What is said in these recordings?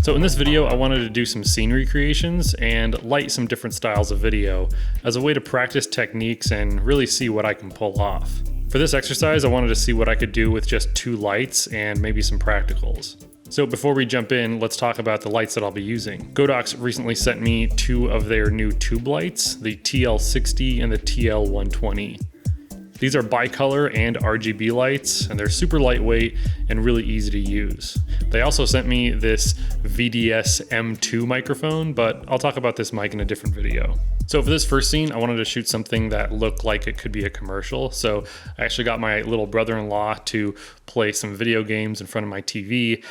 So in this video, I wanted to do some scene recreations and light some different styles of video as a way to practice techniques and really see what I can pull off. For this exercise, I wanted to see what I could do with just 2 lights and maybe some practicals. So before we jump in, let's talk about the lights that I'll be using. Godox recently sent me 2 of their new tube lights, the TL60 and the TL120. These are bicolor and RGB lights, and they're super lightweight and really easy to use. They also sent me this VDS M2 microphone, but I'll talk about this mic in a different video. So for this first scene, I wanted to shoot something that looked like it could be a commercial. So I actually got my little brother-in-law to play some video games in front of my TV.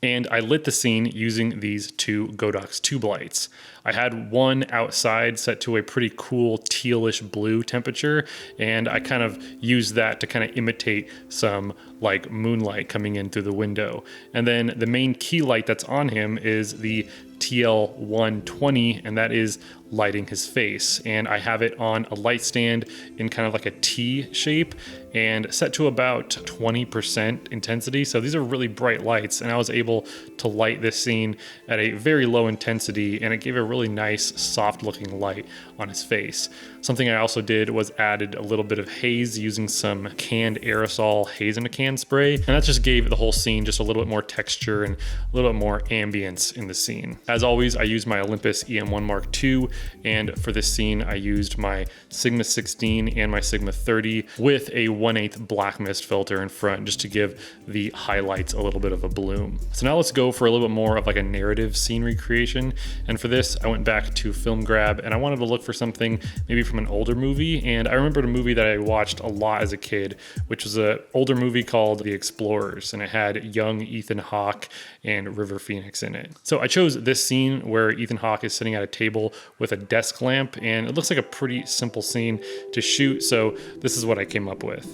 And I lit the scene using these 2 Godox tube lights. I had one outside set to a pretty cool tealish blue temperature, and I kind of used that to kind of imitate some like moonlight coming in through the window. And then the main key light that's on him is the TL120, and that is lighting his face. And I have it on a light stand in kind of like a T shape and set to about 20% intensity. So these are really bright lights, and I was able to light this scene at a very low intensity, and it gave a really nice soft looking light on his face. Something I also did was added a little bit of haze using some canned aerosol haze in a can spray, and that just gave the whole scene just a little bit more texture and a little bit more ambience in the scene. As always, I used my Olympus EM1 Mark II, and for this scene I used my Sigma 16 and my Sigma 30 with a 1/8 black mist filter in front just to give the highlights a little bit of a bloom. So now let's go for a little bit more of like a narrative scene recreation, and for this I went back to Film Grab and I wanted to look for something maybe from an older movie. And I remembered a movie that I watched a lot as a kid, which was an older movie called The Explorers, and it had young Ethan Hawke and River Phoenix in it. So I chose this scene where Ethan Hawke is sitting at a table with a desk lamp, and it looks like a pretty simple scene to shoot, so this is what I came up with.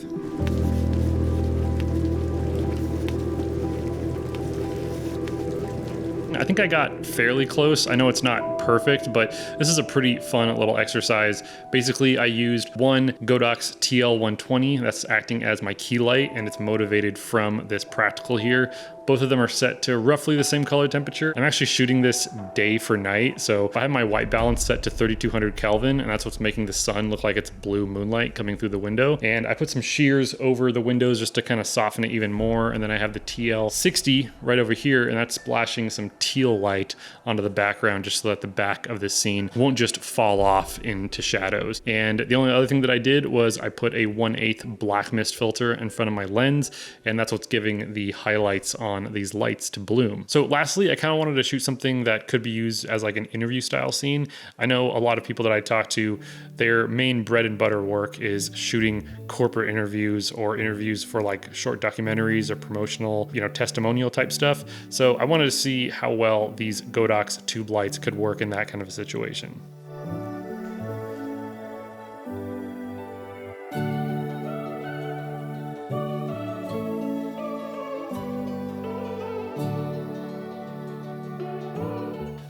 I think I got fairly close. I know it's not perfect, but this is a pretty fun little exercise. Basically, I used one Godox TL120 that's acting as my key light, and it's motivated from this practical here. Both of them are set to roughly the same color temperature. I'm actually shooting this day for night, so I have my white balance set to 3200 Kelvin, and that's what's making the sun look like it's blue moonlight coming through the window. And I put some shears over the windows just to kind of soften it even more. And then I have the TL60 right over here, and that's splashing some teal light onto the background just so that the back of this scene won't just fall off into shadows. And the only other thing that I did was I put a 1/8 black mist filter in front of my lens, and that's what's giving the highlights on these lights to bloom. So lastly, I kind of wanted to shoot something that could be used as like an interview style scene. I know a lot of people that I talk to, their main bread and butter work is shooting corporate interviews or interviews for like short documentaries or promotional, testimonial type stuff. So I wanted to see how well these Godox tube lights could work in that kind of a situation.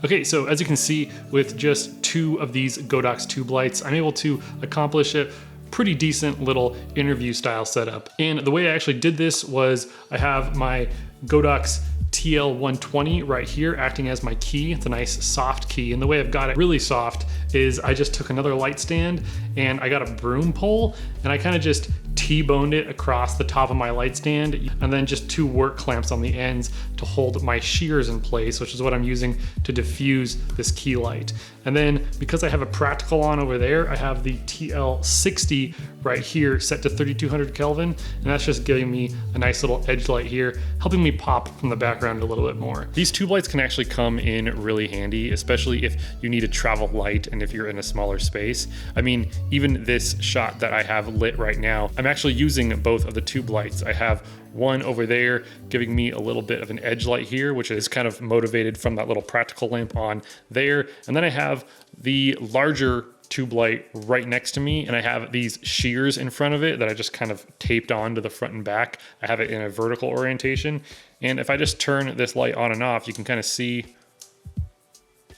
Okay, so as you can see, with just 2 of these Godox tube lights, I'm able to accomplish a pretty decent little interview style setup. And the way I actually did this was I have my Godox TL120 right here acting as my key. It's a nice soft key, and the way I've got it really soft is I just took another light stand and I got a broom pole and I kind of just T-boned it across the top of my light stand, and then just 2 work clamps on the ends to hold my shears in place, which is what I'm using to diffuse this key light. And then because I have a practical on over there, I have the TL60 right here set to 3200 Kelvin, and that's just giving me a nice little edge light here, helping me pop from the background a little bit more. These tube lights can actually come in really handy, especially if you need a travel light and if you're in a smaller space. I mean, even this shot that I have lit right now, I'm actually using both of the tube lights. I have one over there giving me a little bit of an edge light here, which is kind of motivated from that little practical lamp on there. And then I have the larger tube light right next to me, and I have these shears in front of it that I just kind of taped on to the front and back. I have it in a vertical orientation, And if I just turn this light on and off, you can kind of see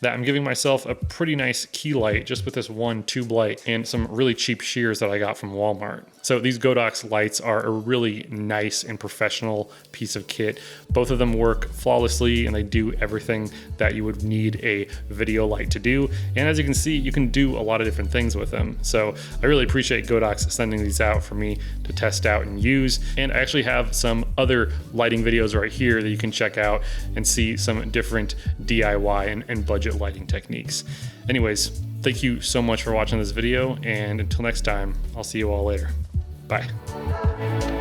that I'm giving myself a pretty nice key light just with this one tube light and some really cheap shears that I got from Walmart. So these Godox lights are a really nice and professional piece of kit. Both of them work flawlessly and they do everything that you would need a video light to do. And as you can see, you can do a lot of different things with them. So I really appreciate Godox sending these out for me to test out and use. And I actually have some other lighting videos right here that you can check out and see some different DIY and budget lighting techniques. Anyways, thank you so much for watching this video, and until next time, I'll see you all later. Bye.